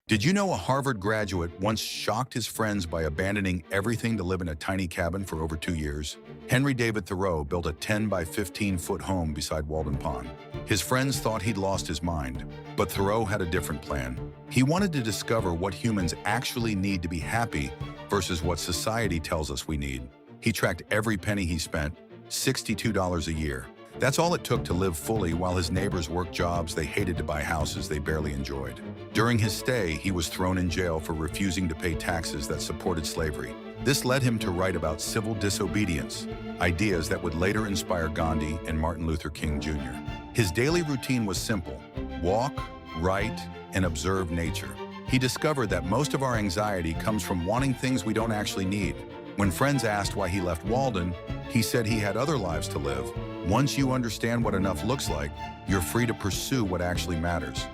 Did you know a Harvard graduate once shocked his friends by abandoning everything to live in a tiny cabin for over 2 years? Henry David Thoreau built a 10 by 15-foot home beside Walden Pond. His friends thought he'd lost his mind, but Thoreau had a different plan. He wanted to discover what humans actually need to be happy versus what society tells us we need. He tracked every penny he spent, $62 a year. That's all it took to live fully while his neighbors worked jobs they hated to buy houses they barely enjoyed. During his stay, he was thrown in jail for refusing to pay taxes that supported slavery. This led him to write about civil disobedience, ideas that would later inspire Gandhi and Martin Luther King Jr. His daily routine was simple: walk, write, and observe nature. He discovered that most of our anxiety comes from wanting things we don't actually need. When friends asked why he left Walden, he said he had other lives to live. Once you understand what enough looks like, you're free to pursue what actually matters.